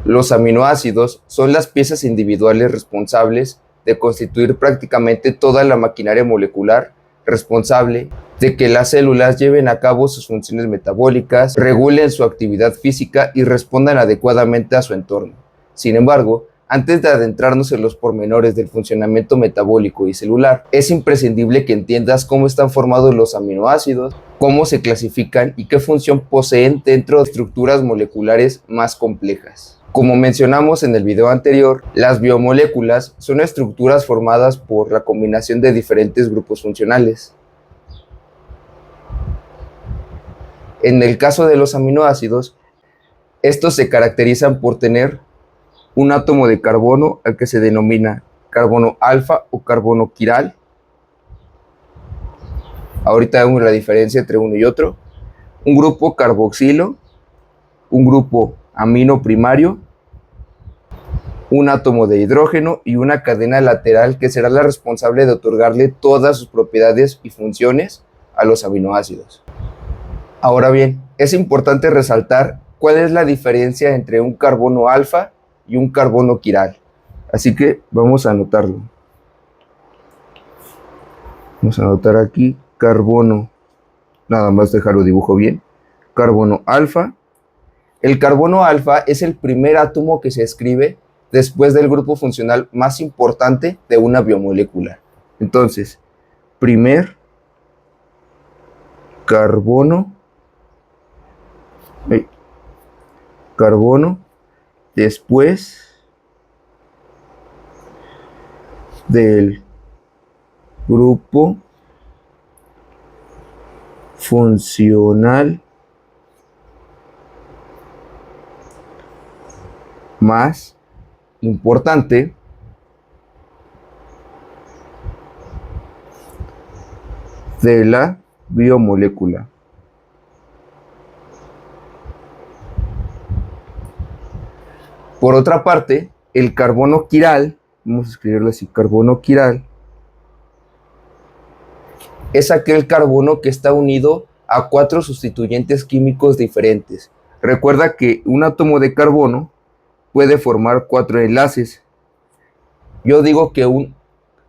Los aminoácidos son las piezas individuales responsables de constituir prácticamente toda la maquinaria molecular responsable de que las células lleven a cabo sus funciones metabólicas, regulen su actividad física y respondan adecuadamente a su entorno. Sin embargo, antes de adentrarnos en los pormenores del funcionamiento metabólico y celular, es imprescindible que entiendas cómo están formados los aminoácidos, cómo se clasifican y qué función poseen dentro de estructuras moleculares más complejas. Como mencionamos en el video anterior, las biomoléculas son estructuras formadas por la combinación de diferentes grupos funcionales. En el caso de los aminoácidos, estos se caracterizan por tener un átomo de carbono al que se denomina carbono alfa o carbono quiral. Ahorita vemos la diferencia entre uno y otro. Un grupo carboxilo, un grupo amino primario, un átomo de hidrógeno y una cadena lateral que será la responsable de otorgarle todas sus propiedades y funciones a los aminoácidos. Ahora bien, es importante resaltar cuál es la diferencia entre un carbono alfa y un carbono quiral. Así que vamos a anotarlo. Vamos a anotar aquí carbono, nada más dejarlo dibujo bien, carbono alfa. El carbono alfa es el primer átomo que se escribe después del grupo funcional más importante de una biomolécula. Entonces, primer carbono, después del grupo funcional más importante de la biomolécula. Por otra parte, el carbono quiral, vamos a escribirlo así, carbono quiral, es aquel carbono que está unido a 4 sustituyentes químicos diferentes. Recuerda que un átomo de carbono puede formar 4 enlaces. Yo digo que un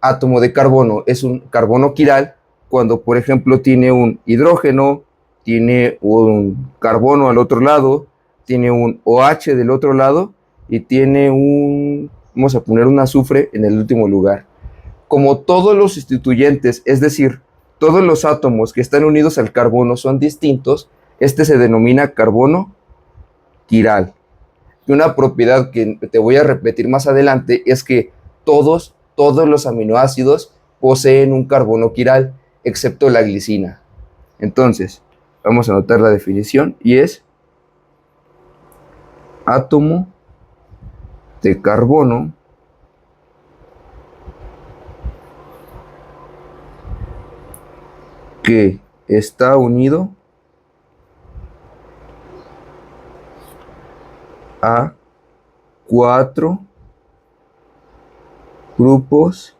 átomo de carbono es un carbono quiral cuando, por ejemplo, tiene un hidrógeno, tiene un carbono al otro lado, tiene un OH del otro lado y tiene vamos a poner un azufre en el último lugar. Como todos los sustituyentes, es decir, todos los átomos que están unidos al carbono son distintos, este se denomina carbono quiral. Y una propiedad que te voy a repetir más adelante es que todos los aminoácidos poseen un carbono quiral, excepto la glicina. Entonces, vamos a anotar la definición y es átomo de carbono que está unido a 4 grupos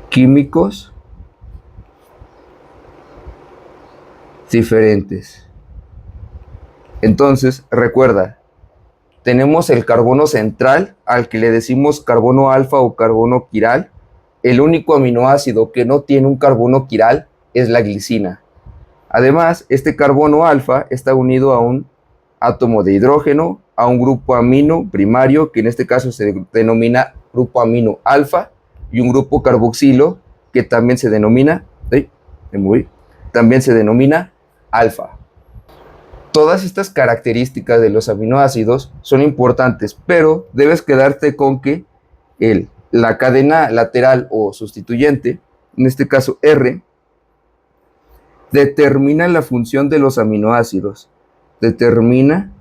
químicos diferentes. Entonces, recuerda, tenemos el carbono central al que le decimos carbono alfa o carbono quiral. El único aminoácido que no tiene un carbono quiral es la glicina. Además, este carbono alfa está unido a un átomo de hidrógeno, a un grupo amino primario, que en este caso se denomina grupo amino alfa, y un grupo carboxilo, que también se denomina, alfa. Todas estas características de los aminoácidos son importantes, pero debes quedarte con que la cadena lateral o sustituyente, en este caso R, determina la función de los aminoácidos, determina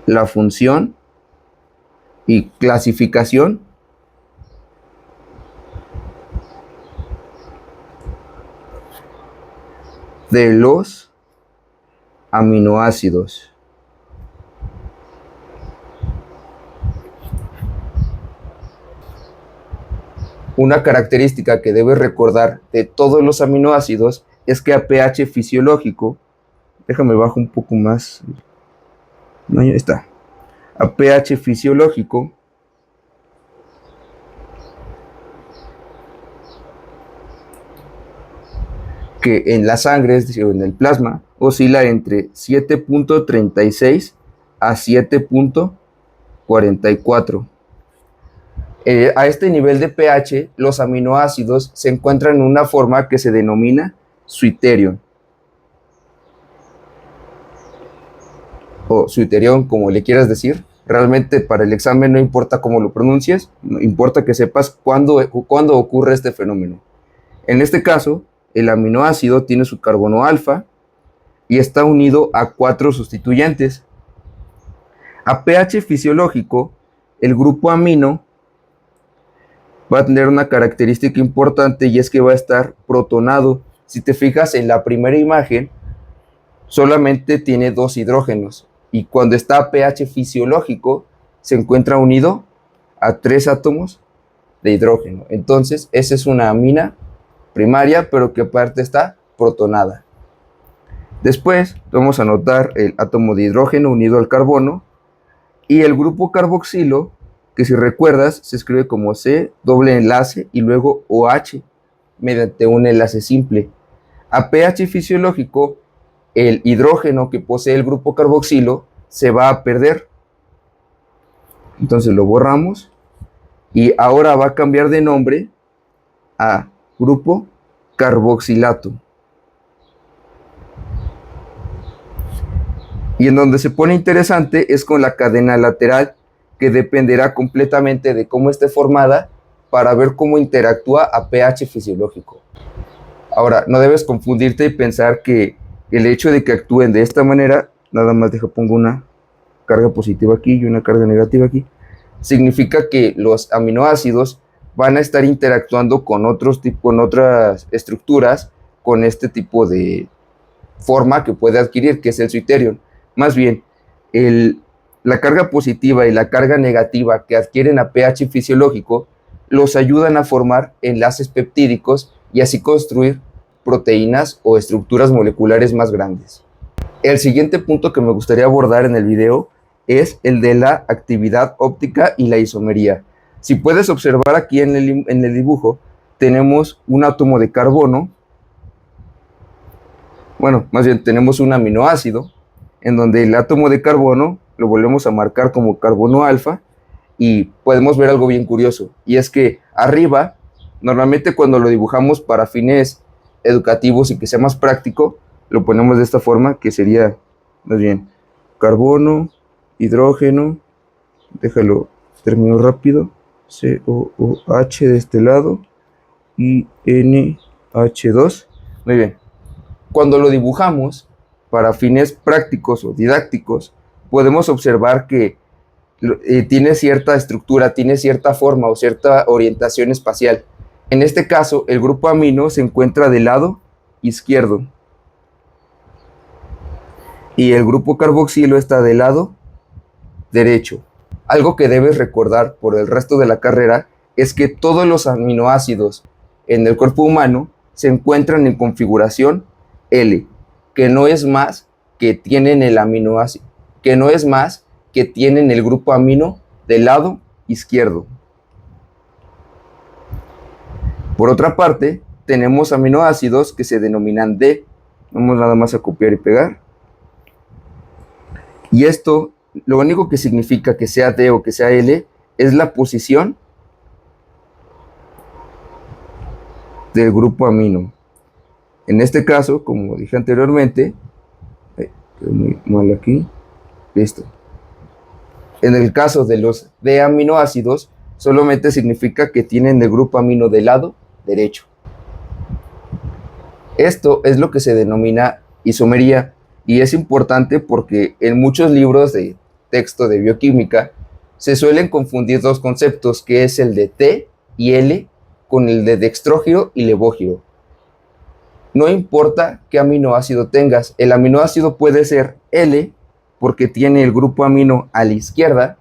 la función y clasificación de los aminoácidos. Una característica que debes recordar de todos los aminoácidos es que a pH fisiológico Déjame bajo un poco más. Ahí está. A pH fisiológico, que en la sangre, es decir, en el plasma, oscila entre 7.36 a 7.44. A este nivel de pH, los aminoácidos se encuentran en una forma que se denomina suiterión, o suiterión, como le quieras decir. Realmente para el examen no importa cómo lo pronuncies, importa que sepas cuándo ocurre este fenómeno. En este caso, el aminoácido tiene su carbono alfa y está unido a 4 sustituyentes. A pH fisiológico, el grupo amino va a tener una característica importante, y es que va a estar protonado. Si te fijas en la primera imagen, solamente tiene 2 hidrógenos, y cuando está a pH fisiológico se encuentra unido a 3 átomos de hidrógeno. Entonces esa es una amina primaria, pero que aparte está protonada. Después vamos a notar el átomo de hidrógeno unido al carbono, y el grupo carboxilo, que si recuerdas se escribe como C, doble enlace y luego OH, mediante un enlace simple. A pH fisiológico, el hidrógeno que posee el grupo carboxilo se va a perder. Entonces lo borramos y ahora va a cambiar de nombre a grupo carboxilato. Y en donde se pone interesante es con la cadena lateral, que dependerá completamente de cómo esté formada para ver cómo interactúa a pH fisiológico. Ahora, no debes confundirte y pensar que el hecho de que actúen de esta manera, nada más pongo una carga positiva aquí y una carga negativa aquí, significa que los aminoácidos van a estar interactuando con otras estructuras con este tipo de forma que puede adquirir, que es el suiterión. Más bien, la carga positiva y la carga negativa que adquieren a pH fisiológico los ayudan a formar enlaces peptídicos y así construir proteínas o estructuras moleculares más grandes. El siguiente punto que me gustaría abordar en el video es el de la actividad óptica y la isomería. Si puedes observar aquí en el dibujo, tenemos un átomo de carbono, bueno, más bien tenemos un aminoácido, en donde el átomo de carbono lo volvemos a marcar como carbono alfa, y podemos ver algo bien curioso, y es que arriba, normalmente cuando lo dibujamos para fines educativos y que sea más práctico, lo ponemos de esta forma, que sería más bien carbono, hidrógeno, déjalo, termino rápido, COOH de este lado y NH2. Muy bien. Cuando lo dibujamos para fines prácticos o didácticos, podemos observar que tiene cierta estructura, tiene cierta forma o cierta orientación espacial. En este caso, el grupo amino se encuentra del lado izquierdo y el grupo carboxilo está del lado derecho. Algo que debes recordar por el resto de la carrera es que todos los aminoácidos en el cuerpo humano se encuentran en configuración L, que no es más que tienen el aminoácido, que no es más que tienen el grupo amino del lado izquierdo. Por otra parte, tenemos aminoácidos que se denominan D. Vamos nada más a copiar y pegar. Y esto, lo único que significa que sea D o que sea L, es la posición del grupo amino. En este caso, como dije anteriormente, quedó muy mal aquí, listo. En el caso de los D aminoácidos, solamente significa que tienen el grupo amino del lado derecho. Esto es lo que se denomina isomería, y es importante porque en muchos libros de texto de bioquímica se suelen confundir dos conceptos, que es el de T y L con el de dextrógiro y levógiro. No importa qué aminoácido tengas, el aminoácido puede ser L porque tiene el grupo amino a la izquierda,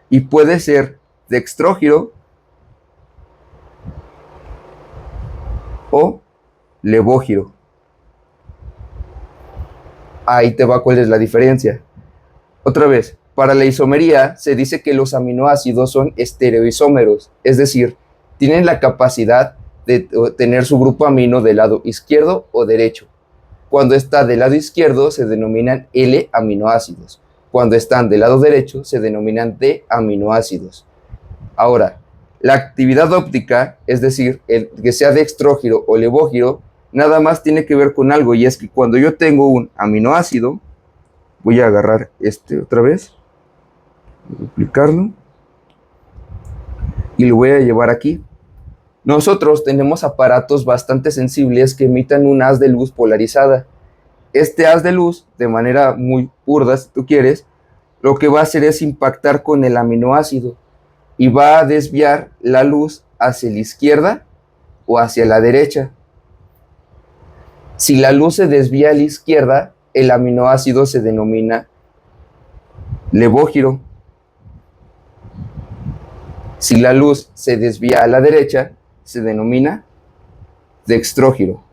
y puede ser dextrógiro o levógiro. Ahí te va cuál es la diferencia. Otra vez, para la isomería se dice que los aminoácidos son estereoisómeros, es decir, tienen la capacidad de tener su grupo amino del lado izquierdo o derecho. Cuando está del lado izquierdo se denominan L-aminoácidos. Cuando están del lado derecho se denominan D-aminoácidos. Ahora, la actividad óptica, es decir, el que sea dextrógiro o levógiro, nada más tiene que ver con algo, y es que cuando yo tengo un aminoácido, voy a agarrar este otra vez, duplicarlo, y lo voy a llevar aquí. Nosotros tenemos aparatos bastante sensibles que emitan un haz de luz polarizada. Este haz de luz, de manera muy burda, si tú quieres, lo que va a hacer es impactar con el aminoácido y va a desviar la luz hacia la izquierda o hacia la derecha. Si la luz se desvía a la izquierda, el aminoácido se denomina levógiro. Si la luz se desvía a la derecha, se denomina dextrógiro.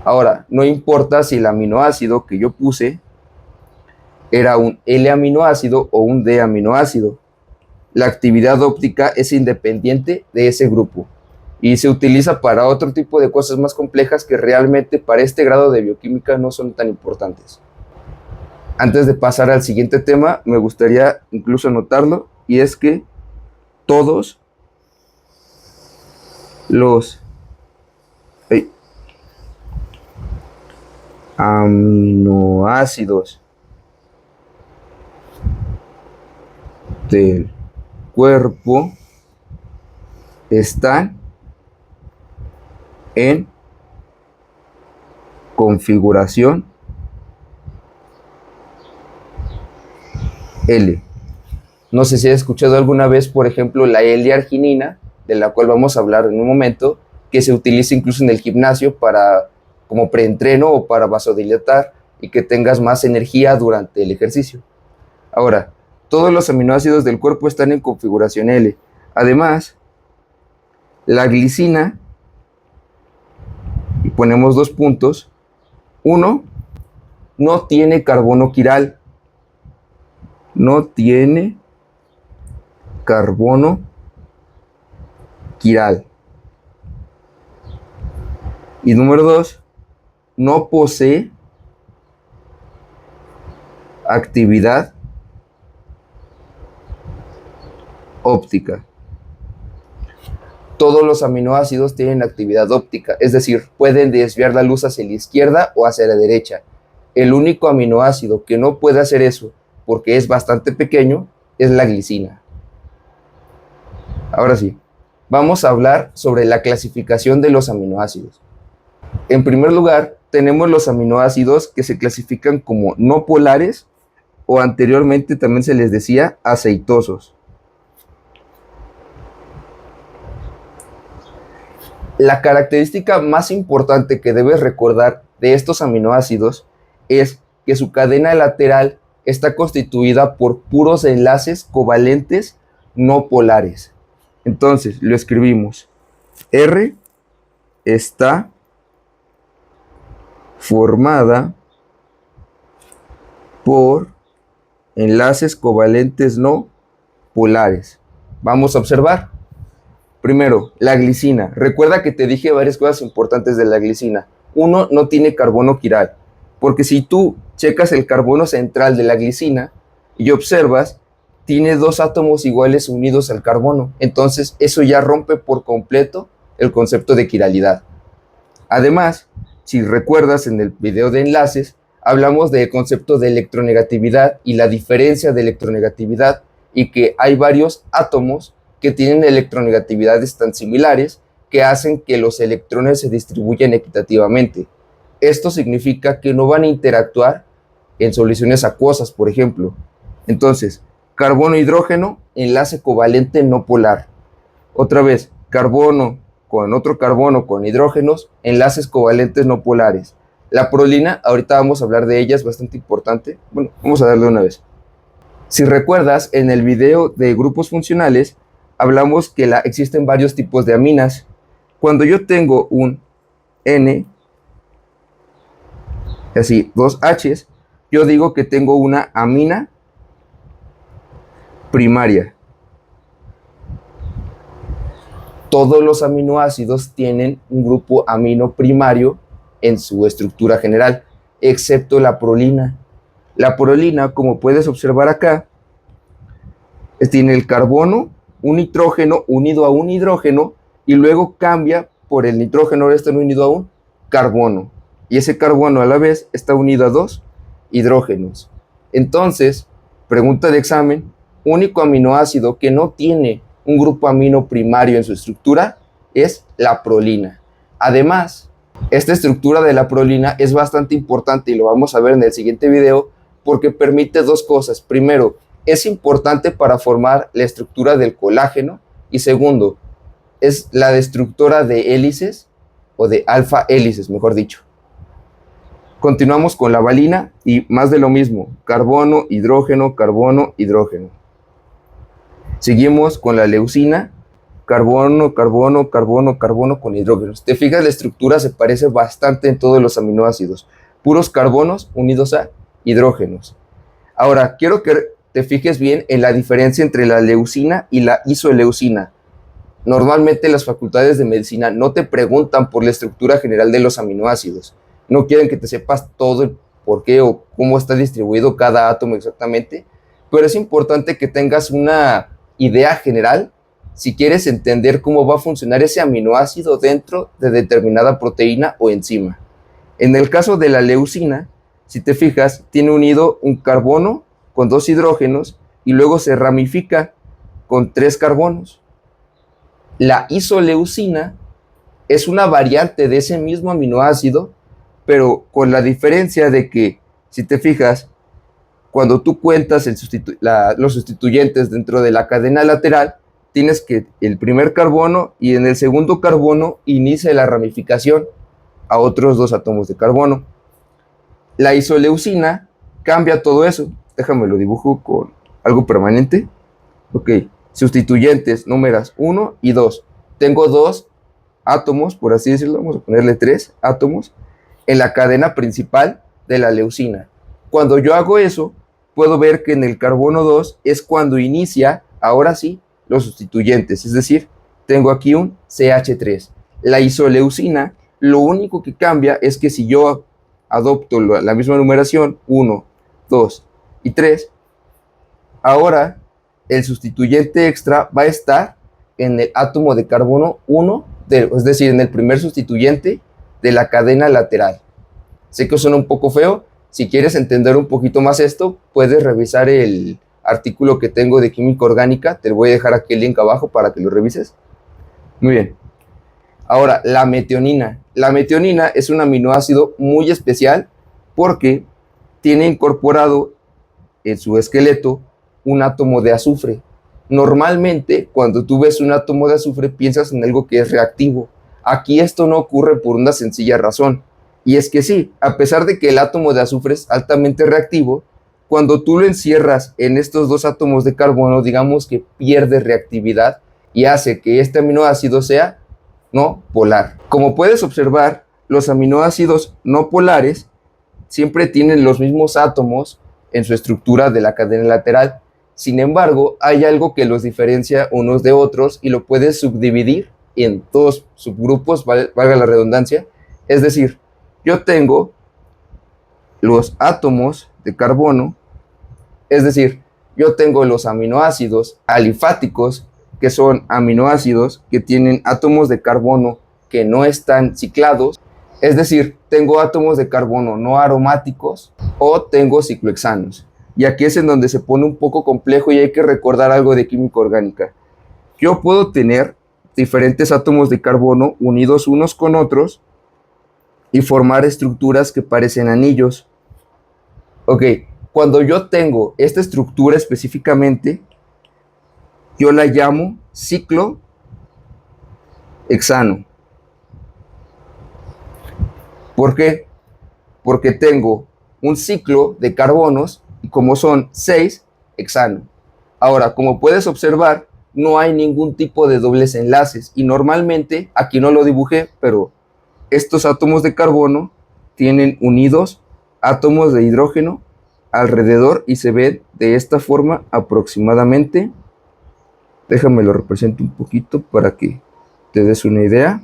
Ahora, no importa si el aminoácido que yo puse era un L-aminoácido o un D-aminoácido. La actividad óptica es independiente de ese grupo y se utiliza para otro tipo de cosas más complejas que realmente para este grado de bioquímica no son tan importantes. Antes de pasar al siguiente tema, me gustaría incluso anotarlo, y es que todos los aminoácidos del cuerpo están en configuración L. No sé si has escuchado alguna vez, por ejemplo, la L-arginina, de la cual vamos a hablar en un momento, que se utiliza incluso en el gimnasio para como preentreno o para vasodilatar y que tengas más energía durante el ejercicio. Ahora, todos los aminoácidos del cuerpo están en configuración L. Además, la glicina, y ponemos 2 puntos, 1, no tiene carbono quiral. No tiene carbono quiral. Y número 2, no posee actividad óptica. Todos los aminoácidos tienen actividad óptica, es decir, pueden desviar la luz hacia la izquierda o hacia la derecha. El único aminoácido que no puede hacer eso, porque es bastante pequeño, es la glicina. Ahora sí, vamos a hablar sobre la clasificación de los aminoácidos. En primer lugar, tenemos los aminoácidos que se clasifican como no polares, o anteriormente también se les decía aceitosos. La característica más importante que debes recordar de estos aminoácidos es que su cadena lateral está constituida por puros enlaces covalentes no polares. Entonces, lo escribimos. R está formada por enlaces covalentes no polares. Vamos a observar. Primero, la glicina. Recuerda que te dije varias cosas importantes de la glicina. 1, no tiene carbono quiral, porque si tú checas el carbono central de la glicina y observas, tiene 2 átomos iguales unidos al carbono. Entonces, eso ya rompe por completo el concepto de quiralidad. Además, si recuerdas en el video de enlaces, hablamos del concepto de electronegatividad y la diferencia de electronegatividad, y que hay varios átomos que tienen electronegatividades tan similares que hacen que los electrones se distribuyan equitativamente. Esto significa que no van a interactuar en soluciones acuosas, por ejemplo. Entonces, carbono-hidrógeno, enlace covalente no polar. Otra vez, carbono con otro carbono con hidrógenos, enlaces covalentes no polares. La prolina, ahorita vamos a hablar de ella, es bastante importante. Bueno, vamos a darle una vez. Si recuerdas, en el video de grupos funcionales, hablamos que existen varios tipos de aminas. Cuando yo tengo un N, así, dos H's, yo digo que tengo una amina primaria. Todos los aminoácidos tienen un grupo amino primario en su estructura general, excepto la prolina. La prolina, como puedes observar acá, tiene el carbono, un nitrógeno unido a un hidrógeno y luego cambia por el nitrógeno, ahora está unido a un carbono. Y ese carbono a la vez está unido a dos hidrógenos. Entonces, pregunta de examen, único aminoácido que no tiene un grupo amino primario en su estructura es la prolina. Además, esta estructura de la prolina es bastante importante y lo vamos a ver en el siguiente video porque permite dos cosas. Primero, es importante para formar la estructura del colágeno y segundo, es la destructora de hélices o de alfa hélices, mejor dicho. Continuamos con la valina y más de lo mismo, carbono, hidrógeno, carbono, hidrógeno. Seguimos con la leucina, carbono, carbono, carbono, carbono con hidrógeno. Si te fijas, la estructura se parece bastante en todos los aminoácidos, puros carbonos unidos a hidrógenos. Ahora, quiero que te fijes bien en la diferencia entre la leucina y la isoleucina. Normalmente las facultades de medicina no te preguntan por la estructura general de los aminoácidos. No quieren que te sepas todo el por qué o cómo está distribuido cada átomo exactamente, pero es importante que tengas una idea general si quieres entender cómo va a funcionar ese aminoácido dentro de determinada proteína o enzima. En el caso de la leucina, si te fijas, tiene unido un carbono con dos hidrógenos y luego se ramifica con tres carbonos. La isoleucina es una variante de ese mismo aminoácido, pero con la diferencia de que, si te fijas, cuando tú cuentas los sustituyentes dentro de la cadena lateral, tienes que el primer carbono y en el segundo carbono inicia la ramificación a otros dos átomos de carbono. La isoleucina cambia todo eso. Déjame lo dibujo con algo permanente. Ok, sustituyentes, números 1 y 2. Tengo dos átomos, por así decirlo, vamos a ponerle 3 átomos, en la cadena principal de la leucina. Cuando yo hago eso, puedo ver que en el carbono 2 es cuando inicia, ahora sí, los sustituyentes, es decir, tengo aquí un CH3. La isoleucina, lo único que cambia es que si yo adopto la misma numeración, 1, 2 y 3, ahora el sustituyente extra va a estar en el átomo de carbono 1, es decir, en el primer sustituyente de la cadena lateral. Sé que suena un poco feo. Si quieres entender un poquito más esto, puedes revisar el artículo que tengo de química orgánica. Te voy a dejar aquí el link abajo para que lo revises. Muy bien. Ahora, la metionina. La metionina es un aminoácido muy especial porque tiene incorporado en su esqueleto un átomo de azufre. Normalmente, cuando tú ves un átomo de azufre, piensas en algo que es reactivo. Aquí esto no ocurre por una sencilla razón, y es que sí, a pesar de que el átomo de azufre es altamente reactivo, cuando tú lo encierras en estos dos átomos de carbono, digamos que pierde reactividad y hace que este aminoácido sea no polar. Como puedes observar, los aminoácidos no polares siempre tienen los mismos átomos en su estructura de la cadena lateral. Sin embargo, hay algo que los diferencia unos de otros y lo puedes subdividir en dos subgrupos, valga la redundancia. Es decir, yo tengo los átomos de carbono, es decir, yo tengo los aminoácidos alifáticos, que son aminoácidos que tienen átomos de carbono que no están ciclados, es decir, tengo átomos de carbono no aromáticos o tengo ciclohexanos. Y aquí es en donde se pone un poco complejo y hay que recordar algo de química orgánica. Yo puedo tener diferentes átomos de carbono unidos unos con otros y formar estructuras que parecen anillos. Ok, cuando yo tengo esta estructura específicamente, yo la llamo ciclohexano. ¿Por qué? Porque tengo un ciclo de carbonos y como son 6, hexano. Ahora, como puedes observar, no hay ningún tipo de dobles enlaces y normalmente, aquí no lo dibujé, pero estos átomos de carbono tienen unidos átomos de hidrógeno alrededor y se ve de esta forma aproximadamente. Déjame lo represento un poquito para que te des una idea.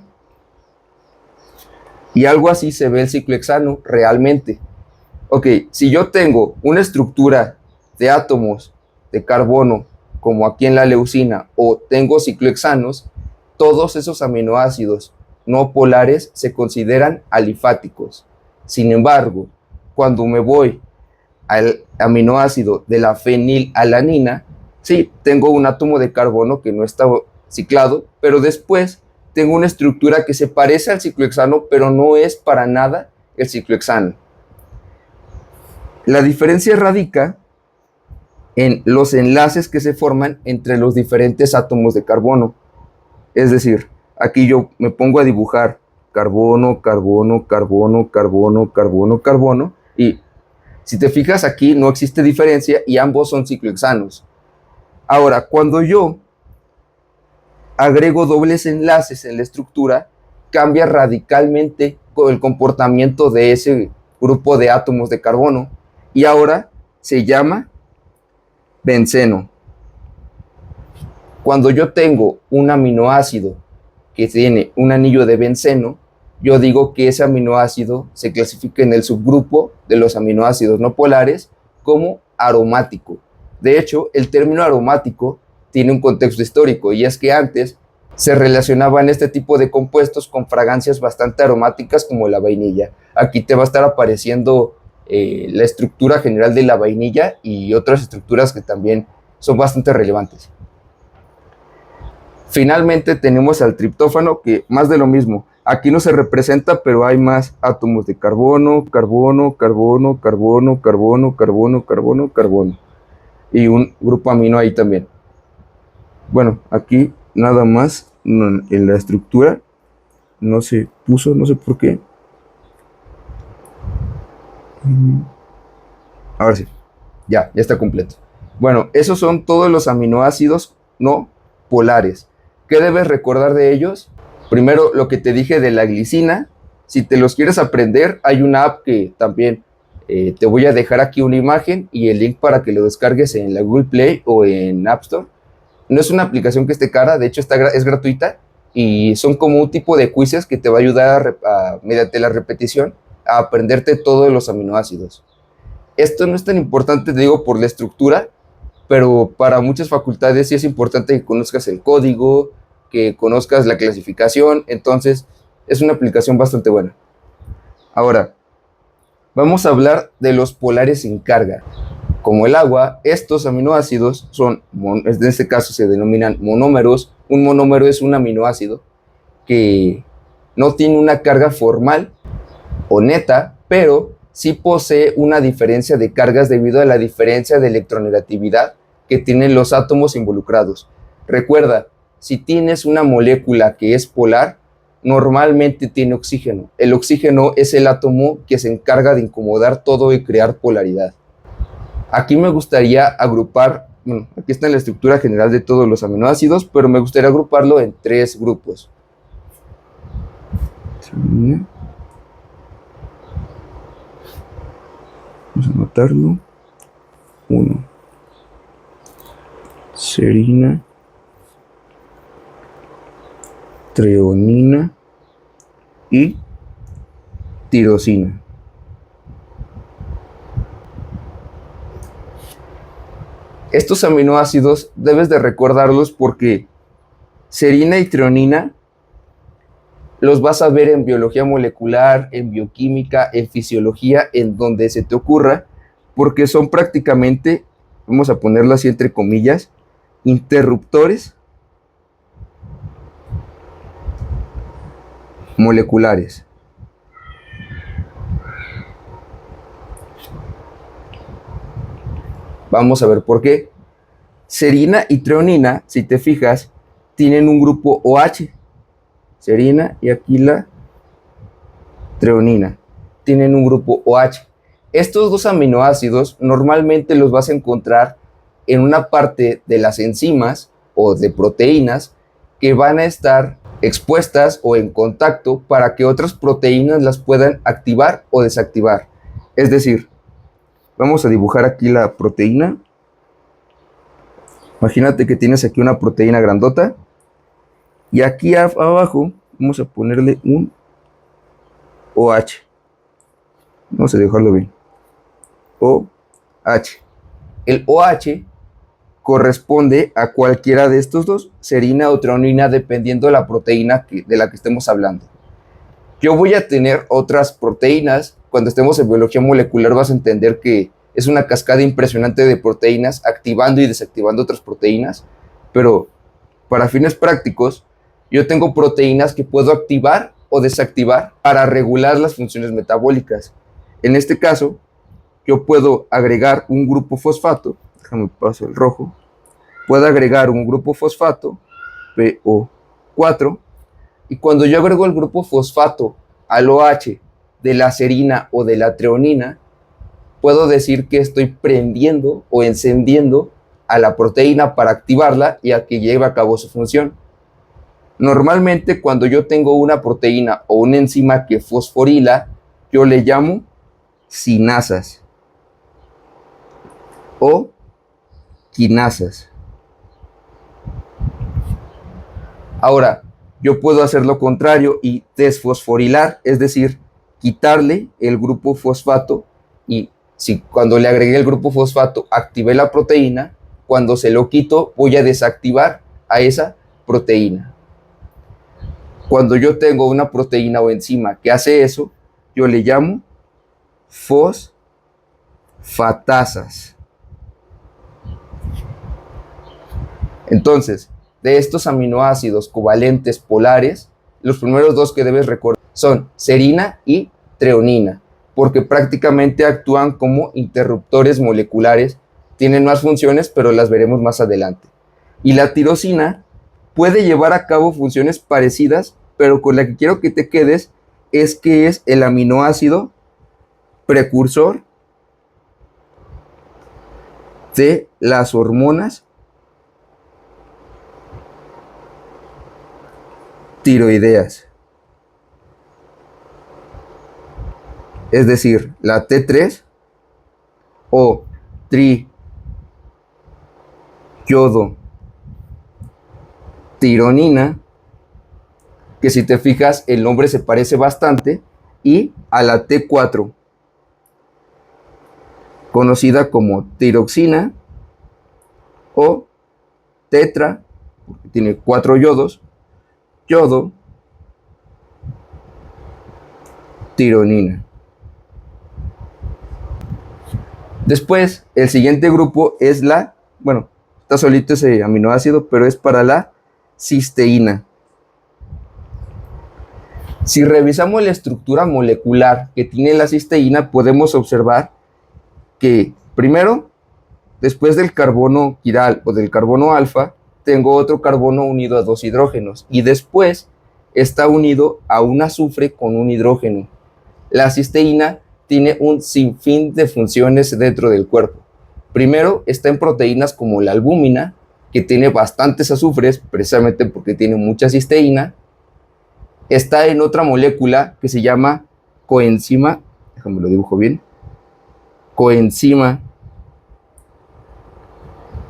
Y algo así se ve el ciclohexano realmente. Ok, si yo tengo una estructura de átomos de carbono, como aquí en la leucina, o tengo ciclohexanos, todos esos aminoácidos no polares se consideran alifáticos. Sin embargo, cuando me voy al aminoácido de la fenilalanina, sí, tengo un átomo de carbono que no está ciclado, pero después tengo una estructura que se parece al ciclohexano, pero no es para nada el ciclohexano. La diferencia radica en los enlaces que se forman entre los diferentes átomos de carbono. Es decir, aquí yo me pongo a dibujar carbono, carbono, carbono, carbono, carbono, carbono, y si te fijas aquí no existe diferencia y ambos son ciclohexanos. Ahora, cuando yo agrego dobles enlaces en la estructura, cambia radicalmente el comportamiento de ese grupo de átomos de carbono y ahora se llama benceno. Cuando yo tengo un aminoácido que tiene un anillo de benceno, yo digo que ese aminoácido se clasifica en el subgrupo de los aminoácidos no polares como aromático. De hecho, el término aromático tiene un contexto histórico y es que antes se relacionaban este tipo de compuestos con fragancias bastante aromáticas como la vainilla. Aquí te va a estar apareciendo la estructura general de la vainilla y otras estructuras que también son bastante relevantes. Finalmente tenemos al triptófano, que más de lo mismo. Aquí no se representa, pero hay más átomos de carbono, carbono, carbono, carbono, carbono, carbono, carbono, carbono. Y un grupo amino ahí también. Bueno, aquí nada más en la estructura no se puso, no sé por qué. Ahora sí, ya está completo. Bueno, esos son todos los aminoácidos no polares. ¿Qué debes recordar de ellos? Primero, lo que te dije de la glicina. Si te los quieres aprender, hay una app que también te voy a dejar aquí una imagen y el link para que lo descargues en la Google Play o en App Store. No es una aplicación que esté cara, de hecho es gratuita y son como un tipo de quizzes que te va a ayudar mediante la repetición a aprenderte todos los aminoácidos. Esto no es tan importante, te digo, por la estructura, pero para muchas facultades sí es importante que conozcas el código, que conozcas la clasificación, entonces es una aplicación bastante buena. Ahora, vamos a hablar de los polares sin carga. Como el agua, estos aminoácidos son, en este caso se denominan monómeros. Un monómero es un aminoácido que no tiene una carga formal o neta, pero sí posee una diferencia de cargas debido a la diferencia de electronegatividad que tienen los átomos involucrados. Recuerda, si tienes una molécula que es polar, normalmente tiene oxígeno. El oxígeno es el átomo que se encarga de incomodar todo y crear polaridad. Aquí me gustaría agrupar, bueno, aquí está la estructura general de todos los aminoácidos, pero me gustaría agruparlo en 3 grupos. Vamos a anotarlo. 1. Serina, treonina y tirosina. Estos aminoácidos debes de recordarlos porque serina y treonina los vas a ver en biología molecular, en bioquímica, en fisiología, en donde se te ocurra, porque son prácticamente, vamos a ponerlo así entre comillas, interruptores moleculares. Vamos a ver por qué. Serina y treonina, si te fijas, tienen un grupo OH. Serina y aquí la treonina tienen un grupo OH. Estos dos aminoácidos normalmente los vas a encontrar en una parte de las enzimas o de proteínas que van a estar expuestas o en contacto para que otras proteínas las puedan activar o desactivar. Es decir, vamos a dibujar aquí la proteína. Imagínate que tienes aquí una proteína grandota y aquí abajo vamos a ponerle un OH. Vamos a dejarlo bien. OH. El OH corresponde a cualquiera de estos dos, serina o treonina, dependiendo de la proteína de la que estemos hablando. Yo voy a tener otras proteínas. Cuando estemos en biología molecular vas a entender que es una cascada impresionante de proteínas activando y desactivando otras proteínas, pero para fines prácticos yo tengo proteínas que puedo activar o desactivar para regular las funciones metabólicas. En este caso, yo puedo agregar un grupo fosfato, déjame paso el rojo, puedo agregar un grupo fosfato, PO4, y cuando yo agrego el grupo fosfato al OH de la serina o de la treonina, puedo decir que estoy prendiendo o encendiendo a la proteína para activarla y a que lleve a cabo su función. Normalmente cuando yo tengo una proteína o una enzima que fosforila, yo le llamo sinasas o quinasas. Ahora, yo puedo hacer lo contrario y desfosforilar, es decir, quitarle el grupo fosfato, y si cuando le agregué el grupo fosfato activé la proteína, cuando se lo quito voy a desactivar a esa proteína. Cuando yo tengo una proteína o enzima que hace eso, yo le llamo fosfatasas. Entonces, de estos aminoácidos covalentes polares, los primeros dos que debes recordar son serina y treonina, porque prácticamente actúan como interruptores moleculares. Tienen más funciones, pero las veremos más adelante. Y la tirosina puede llevar a cabo funciones parecidas, pero con la que quiero que te quedes es que es el aminoácido precursor de las hormonas tiroideas. Es decir, la T3 o triodotironina, que si te fijas el nombre se parece bastante, y a la T4, conocida como tiroxina o tetra, porque tiene 4 yodos, yodotironina. Después, el siguiente grupo es está solito ese aminoácido, pero es para la cisteína. Si revisamos la estructura molecular que tiene la cisteína, podemos observar que primero, después del carbono quiral o del carbono alfa, tengo otro carbono unido a dos hidrógenos y después está unido a un azufre con un hidrógeno. La cisteína tiene un sinfín de funciones dentro del cuerpo. Primero, está en proteínas como la albúmina, que tiene bastantes azufres, precisamente porque tiene mucha cisteína. Está en otra molécula que se llama coenzima, déjame lo dibujo bien, coenzima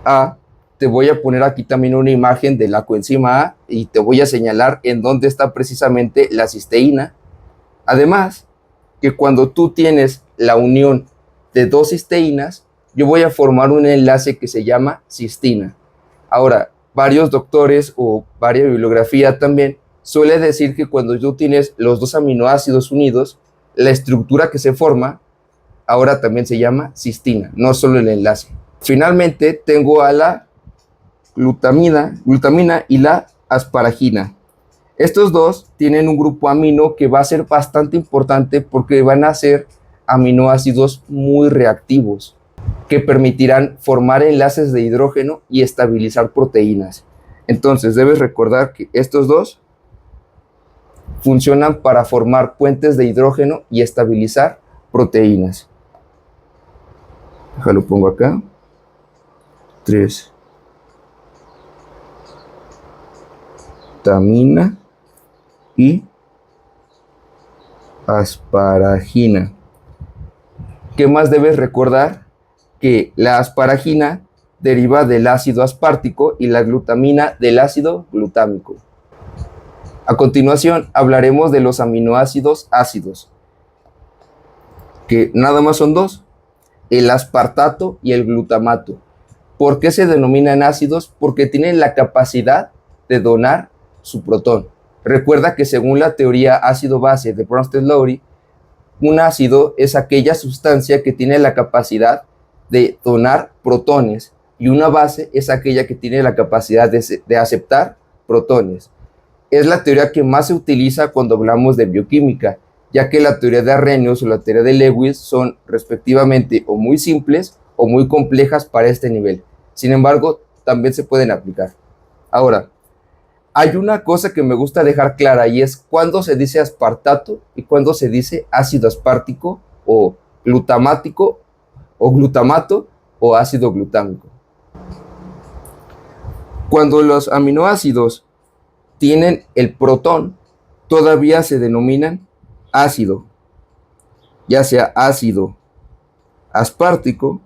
A. Te voy a poner aquí también una imagen de la coenzima A y te voy a señalar en dónde está precisamente la cisteína. Además, que cuando tú tienes la unión de dos cisteínas, yo voy a formar un enlace que se llama cistina. Ahora, varios doctores o varias bibliografía también suele decir que cuando tú tienes los dos aminoácidos unidos, la estructura que se forma ahora también se llama cistina, no solo el enlace. Finalmente tengo a la glutamina y la asparagina. Estos dos tienen un grupo amino que va a ser bastante importante porque van a ser aminoácidos muy reactivos que permitirán formar enlaces de hidrógeno y estabilizar proteínas. Entonces debes recordar que estos dos funcionan para formar puentes de hidrógeno y estabilizar proteínas. Déjalo, pongo acá. 3. Glutamina y asparagina. ¿Qué más debes recordar? Que la asparagina deriva del ácido aspartico y la glutamina del ácido glutámico. A continuación hablaremos de los aminoácidos ácidos, que nada más son dos, el aspartato y el glutamato. ¿Por qué se denominan ácidos? Porque tienen la capacidad de donar su protón. Recuerda que según la teoría ácido-base de Bronsted-Lowry, un ácido es aquella sustancia que tiene la capacidad de donar protones y una base es aquella que tiene la capacidad de aceptar protones. Es la teoría que más se utiliza cuando hablamos de bioquímica, ya que la teoría de Arrhenius o la teoría de Lewis son respectivamente o muy simples o muy complejas para este nivel. Sin embargo, también se pueden aplicar. Ahora, hay una cosa que me gusta dejar clara y es cuándo se dice aspartato y cuándo se dice ácido aspartico o glutamático o glutamato o ácido glutámico. Cuando los aminoácidos tienen el protón, todavía se denominan ácido, ya sea ácido aspartico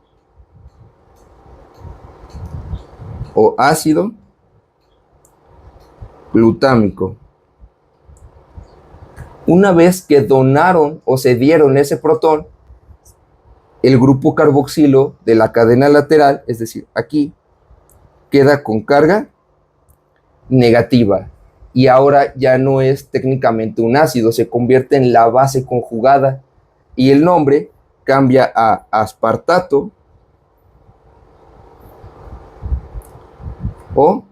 o ácido glutámico. Una vez que donaron o se dieron ese protón, el grupo carboxilo de la cadena lateral, es decir, aquí, queda con carga negativa y ahora ya no es técnicamente un ácido, se convierte en la base conjugada y el nombre cambia a aspartato o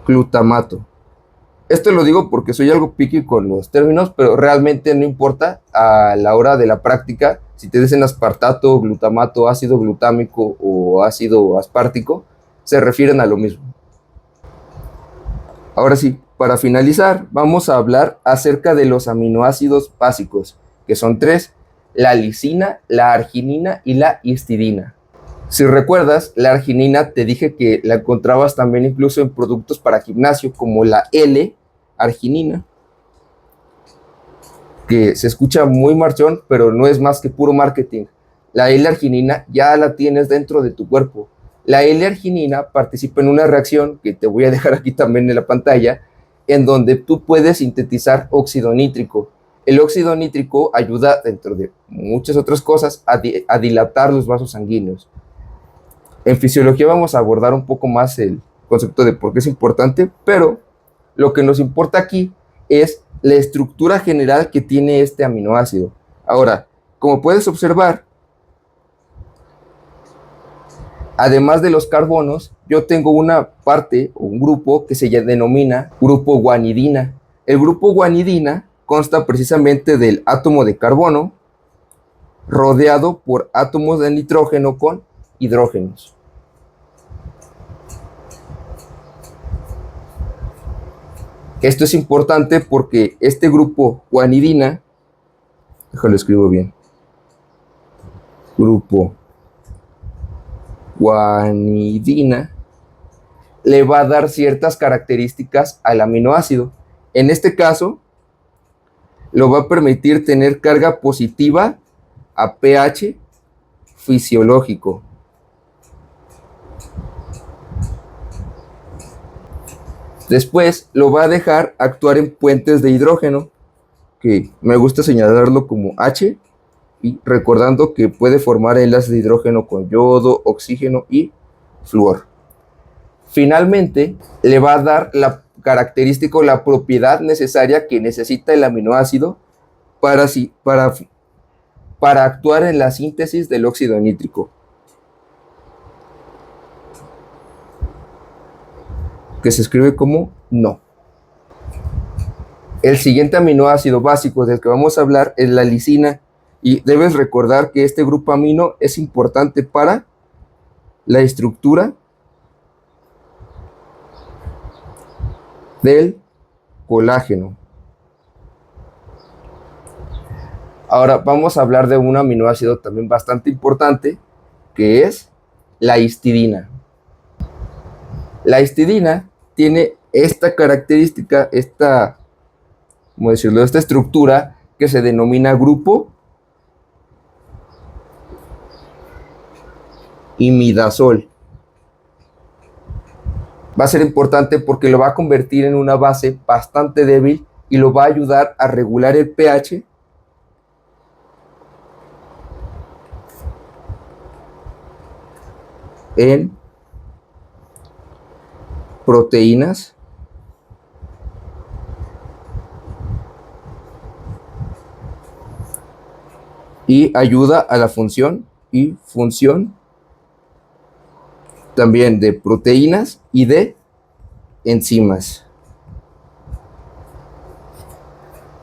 glutamato. Esto lo digo porque soy algo picky con los términos, pero realmente no importa a la hora de la práctica. Si te dicen aspartato, glutamato, ácido glutámico o ácido aspartico, se refieren a lo mismo. Ahora sí, para finalizar, vamos a hablar acerca de los aminoácidos básicos, que son tres: la lisina, la arginina y la histidina. Si recuerdas, la arginina te dije que la encontrabas también incluso en productos para gimnasio, como la L-arginina, que se escucha muy marchón, pero no es más que puro marketing. La L-arginina ya la tienes dentro de tu cuerpo. La L-arginina participa en una reacción que te voy a dejar aquí también en la pantalla, en donde tú puedes sintetizar óxido nítrico. El óxido nítrico ayuda, dentro de muchas otras cosas, a dilatar los vasos sanguíneos. En fisiología vamos a abordar un poco más el concepto de por qué es importante, pero lo que nos importa aquí es la estructura general que tiene este aminoácido. Ahora, como puedes observar, además de los carbonos, yo tengo una parte o un grupo que se denomina grupo guanidina. El grupo guanidina consta precisamente del átomo de carbono rodeado por átomos de nitrógeno con hidrógenos. Esto es importante porque este grupo guanidina, déjalo escribo bien, grupo guanidina, le va a dar ciertas características al aminoácido. En este caso, lo va a permitir tener carga positiva a pH fisiológico. Después lo va a dejar actuar en puentes de hidrógeno, que me gusta señalarlo como H, y recordando que puede formar enlaces de hidrógeno con yodo, oxígeno y flúor. Finalmente, le va a dar la característica o la propiedad necesaria que necesita el aminoácido para actuar en la síntesis del óxido nítrico, que se escribe como NO. El siguiente aminoácido básico del que vamos a hablar es la lisina, y debes recordar que este grupo amino es importante para la estructura del colágeno. Ahora vamos a hablar de un aminoácido también bastante importante, que es la histidina. La histidina tiene esta característica, esta estructura que se denomina grupo imidazol. Va a ser importante porque lo va a convertir en una base bastante débil y lo va a ayudar a regular el pH en proteínas y ayuda a la función también de proteínas y de enzimas.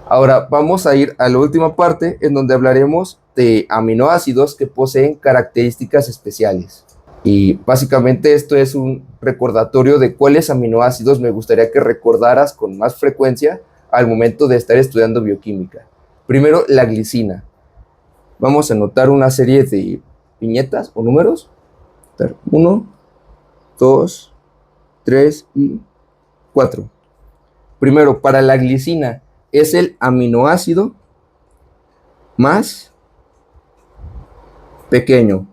Ahora vamos a ir a la última parte en donde hablaremos de aminoácidos que poseen características especiales. Y básicamente esto es un recordatorio de cuáles aminoácidos me gustaría que recordaras con más frecuencia al momento de estar estudiando bioquímica. Primero, la glicina. Vamos a anotar una serie de viñetas o números. 1, 2, 3 y 4. Primero, para la glicina, es el aminoácido más pequeño.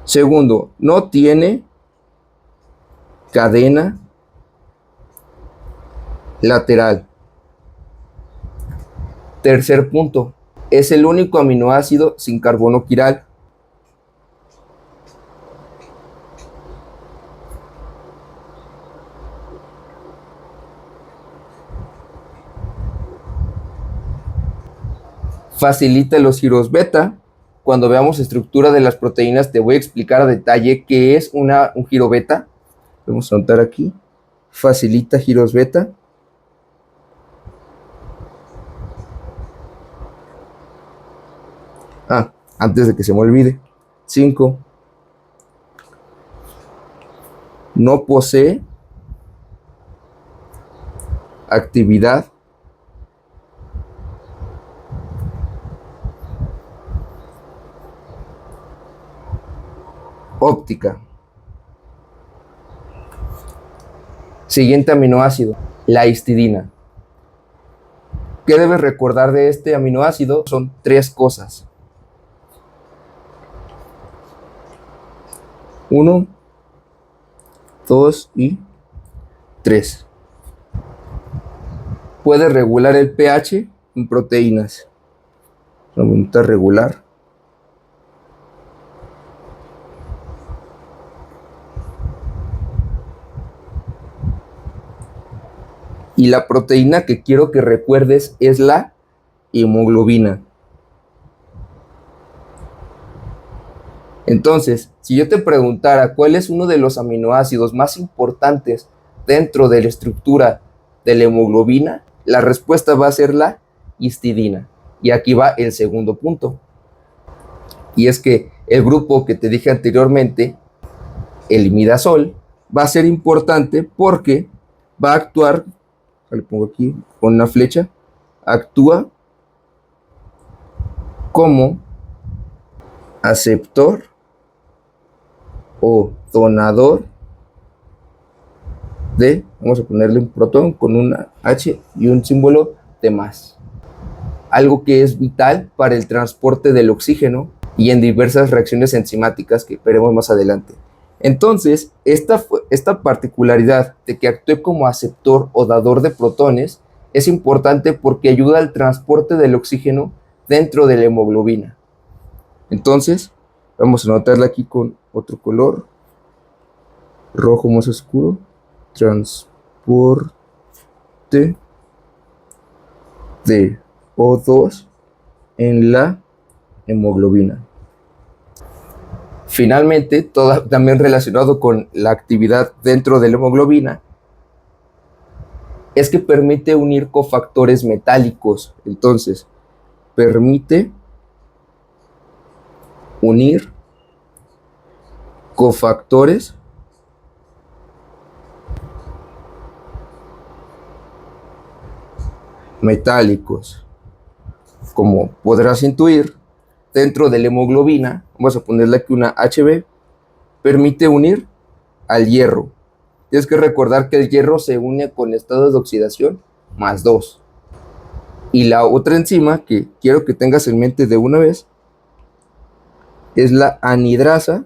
Segundo, no tiene cadena lateral. Tercer punto, es el único aminoácido sin carbono quiral. Facilita los giros beta. Cuando veamos estructura de las proteínas te voy a explicar a detalle qué es un giro beta. Vamos a anotar aquí. Facilita giros beta. Antes de que se me olvide. 5. No posee actividad óptica. Siguiente aminoácido, la histidina. ¿Qué debes recordar de este aminoácido? Son 3 cosas. 1, 2 y 3. Puede regular el pH en proteínas. Vamos a regular. Y la proteína que quiero que recuerdes es la hemoglobina. Entonces, si yo te preguntara cuál es uno de los aminoácidos más importantes dentro de la estructura de la hemoglobina, la respuesta va a ser la histidina. Y aquí va el segundo punto. Y es que el grupo que te dije anteriormente, el imidazol, va a ser importante porque va a actuar, le pongo aquí con una flecha, actúa como aceptor o donador de, vamos a ponerle un protón con una H y un símbolo de más. Algo que es vital para el transporte del oxígeno y en diversas reacciones enzimáticas que veremos más adelante. Entonces, esta particularidad de que actúe como aceptor o dador de protones es importante porque ayuda al transporte del oxígeno dentro de la hemoglobina. Entonces, vamos a anotarla aquí con otro color, rojo más oscuro, transporte de O2 en la hemoglobina. Finalmente, también relacionado con la actividad dentro de la hemoglobina, es que permite unir cofactores metálicos. Entonces, permite unir cofactores metálicos. Como podrás intuir, dentro de la hemoglobina, vamos a ponerle aquí una HB, permite unir al hierro. Tienes que recordar que el hierro se une con estados de oxidación más 2. Y la otra enzima que quiero que tengas en mente de una vez es la anhidrasa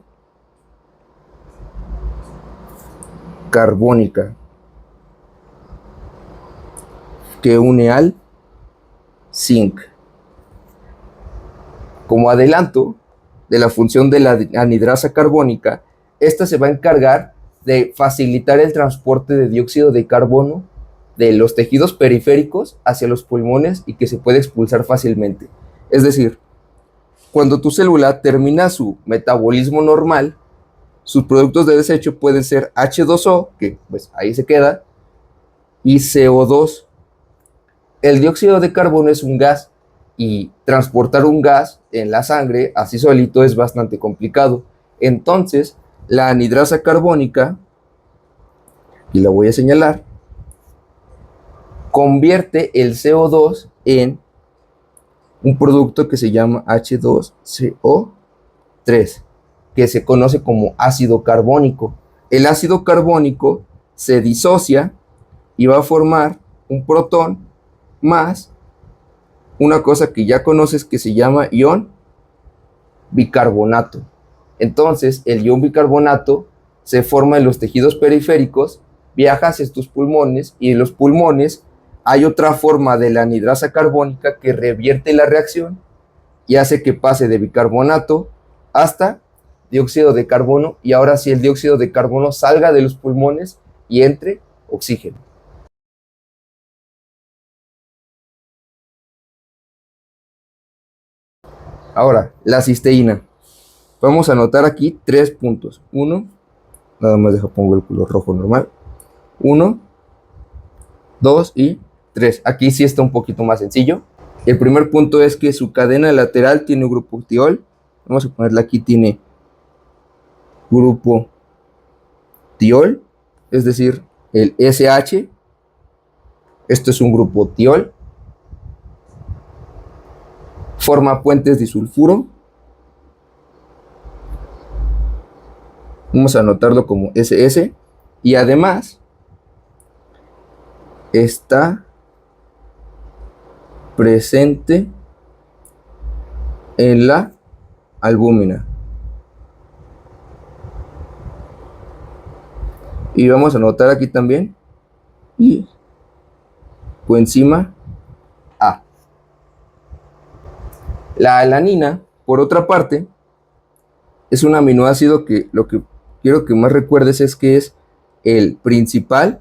carbónica, que une al zinc. Como adelanto de la función de la anhidrasa carbónica, esta se va a encargar de facilitar el transporte de dióxido de carbono de los tejidos periféricos hacia los pulmones y que se puede expulsar fácilmente. Es decir, cuando tu célula termina su metabolismo normal, sus productos de desecho pueden ser H2O, que pues ahí se queda, y CO2. El dióxido de carbono es un gas y transportar un gas en la sangre así solito es bastante complicado. Entonces, la anhidrasa carbónica, y la voy a señalar, convierte el CO2 en un producto que se llama H2CO3, que se conoce como ácido carbónico. El ácido carbónico se disocia y va a formar un protón más una cosa que ya conoces que se llama ion bicarbonato. Entonces, el ion bicarbonato se forma en los tejidos periféricos, viaja hacia tus pulmones y en los pulmones hay otra forma de la anhidrasa carbónica que revierte la reacción y hace que pase de bicarbonato hasta dióxido de carbono, y ahora sí el dióxido de carbono salga de los pulmones y entre oxígeno. Ahora, la cisteína. Vamos a anotar aquí 3 puntos. 1, nada más pongo el color rojo normal. 1, 2 y 3. Aquí sí está un poquito más sencillo. El primer punto es que su cadena lateral tiene un grupo tiol. Vamos a ponerla aquí, tiene grupo tiol, es decir, el SH. Esto es un grupo tiol. Forma puentes disulfuro. Vamos a anotarlo como SS. Y además está presente en la albúmina. Y vamos a anotar aquí también y coenzima A. La alanina, por otra parte, es un aminoácido que lo que quiero que más recuerdes es que es el principal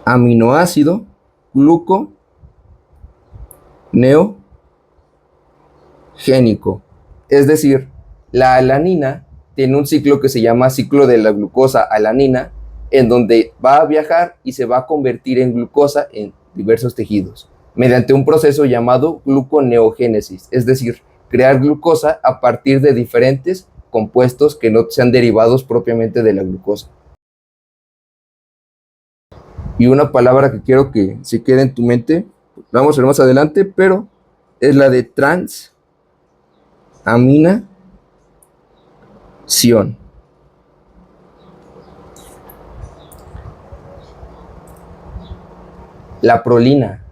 aminoácido gluconeogénico. Es decir, la alanina tiene un ciclo que se llama ciclo de la glucosa alanina, en donde va a viajar y se va a convertir en glucosa en diversos tejidos, mediante un proceso llamado gluconeogénesis, es decir, crear glucosa a partir de diferentes compuestos que no sean derivados propiamente de la glucosa. Y una palabra que quiero que se quede en tu mente, la vamos a ver más adelante, pero es la de transaminación. La prolina.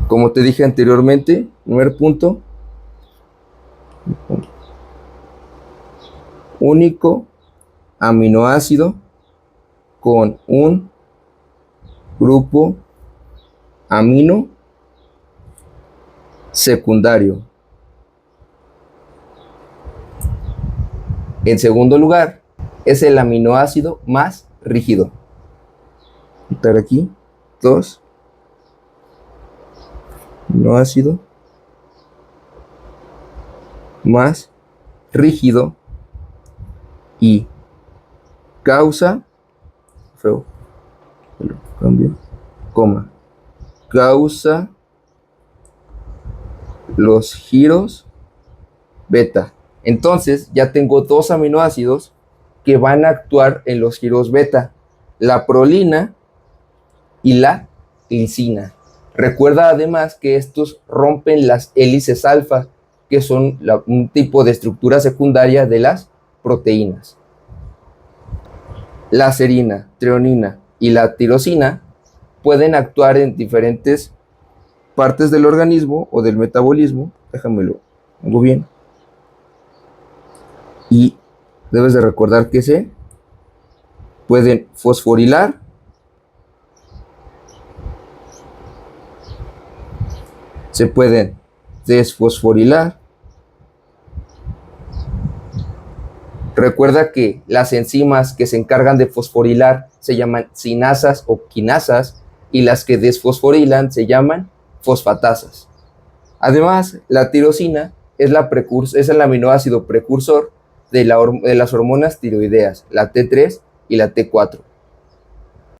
Como te dije anteriormente, primer punto, único aminoácido con un grupo amino secundario. En segundo lugar, es el aminoácido más rígido. Quitar aquí 2, aminoácido más rígido y causa, feo, cambio, coma, causa los giros beta. Entonces ya tengo 2 aminoácidos que van a actuar en los giros beta, la prolina y la glicina. Recuerda además que estos rompen las hélices alfa, que son un tipo de estructura secundaria de las proteínas. La serina, treonina y la tirosina pueden actuar en diferentes partes del organismo o del metabolismo, déjamelo, pongo bien, y debes de recordar que se pueden fosforilar, se pueden desfosforilar. Recuerda que las enzimas que se encargan de fosforilar se llaman sinasas o quinasas y las que desfosforilan se llaman fosfatasas. Además, la tirosina es el aminoácido precursor de las hormonas tiroideas, la T3 y la T4.